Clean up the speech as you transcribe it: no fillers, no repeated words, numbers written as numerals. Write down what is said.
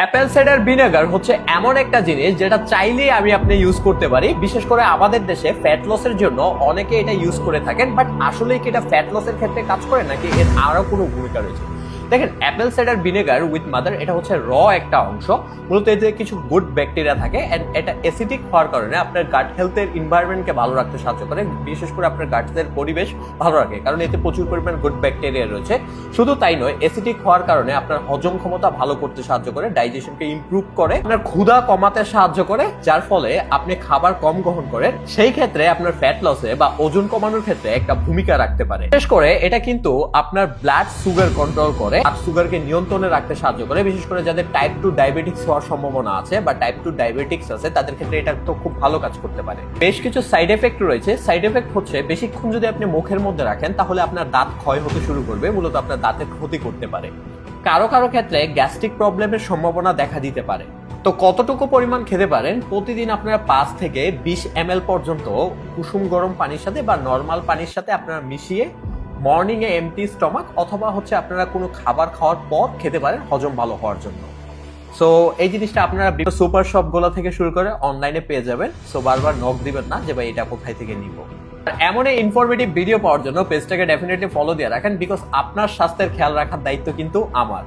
Apple cider vinegar হচ্ছে এমন একটা জিনিস যেটা চাইলেই আপনি ইউজ করতে পারি। বিশেষ করে আমাদের দেশে ফ্যাট লসের জন্য অনেকে এটা ইউজ করে থাকেন, বাট আসলে কি এটা ফ্যাট লসের ক্ষেত্রে কাজ করে নাকি এর আরো কোনো ভূমিকা রয়েছে? দেখেন, apple cider vinegar with mother এটা হচ্ছে র একটা অংশ। মূলত এতে কিছু গুড ব্যাকটেরিয়া থাকে এন্ড এটা অ্যাসিডিক হওয়ার কারণে আপনার গাট হেলথের এনভায়রনমেন্টকে ভালো রাখতে সাহায্য করে। বিশেষ করে আপনার গাটের পরিবেশ ভালো রাখে, কারণ এতে প্রচুর পরিমাণ গুড ব্যাকটেরিয়া রয়েছে। শুধু তাই নয়, অ্যাসিডিক হওয়ার কারণে আপনার হজম ক্ষমতা ভালো করতে সাহায্য করে, ডাইজেশনকে ইমপ্রুভ করে, আপনার ক্ষুধা কমাতে সাহায্য করে, যার ফলে আপনি খাবার কম গ্রহণ করেন। সেই ক্ষেত্রে আপনার ফ্যাট লসে বা ওজন কমানোর ক্ষেত্রে একটা ভূমিকা রাখতে পারে। বিশেষ করে এটা কিন্তু আপনার ব্লাড সুগার কন্ট্রোল করে, সুগারকে নিয়ন্ত্রণে রাখতে সাহায্য করে। বিশেষ করে যাদের টাইপ 2 ডায়াবেটিক্স হওয়ার সম্ভাবনা আছে বা টাইপ 2 ডায়াবেটিক্স আছে, তাদের ক্ষেত্রে এটা তো খুব ভালো কাজ করতে পারে। বেশ কিছু সাইড এফেক্ট রয়েছে। সাইড এফেক্ট হচ্ছে বেশিক্ষণ যদি আপনি মুখের মধ্যে রাখেন তাহলে আপনার দাঁত ক্ষয় হতে শুরু করবে, মূলত আপনার দাঁতের ক্ষতি করতে পারে। কারো কারো ক্ষেত্রে গ্যাস্ট্রিক প্রবলেমের সম্ভাবনা দেখা দিতে পারে। তো কতটুকু পরিমাণ খেতে পারেন? প্রতিদিন আপনারা 5 থেকে 20 ml পর্যন্ত কুসুম গরম পানির সাথে বা নর্মাল পানির সাথে আপনারা মিশিয়ে মর্নিং এ এমটি স্টমাক অথবা হচ্ছে আপনারা কোনো খাবার খাওয়ার পর খেতে পারেন, হজম ভালো হওয়ার জন্য। সো এই জিনিসটা আপনারা সুপার শপ গুলা থেকে শুরু করে অনলাইনে পেয়ে যাবেন। সো বারবার নক দিবেন না যে ভাই এটা কোথায় থেকে নিব। আর এমন ইনফরমেটিভ ভিডিও পাওয়ার জন্য পেজটাকে ডেফিনেটলি ফলো দিয়ে রাখেন, বিকজ আপনার স্বাস্থ্যের খেয়াল রাখার দায়িত্ব কিন্তু আমার।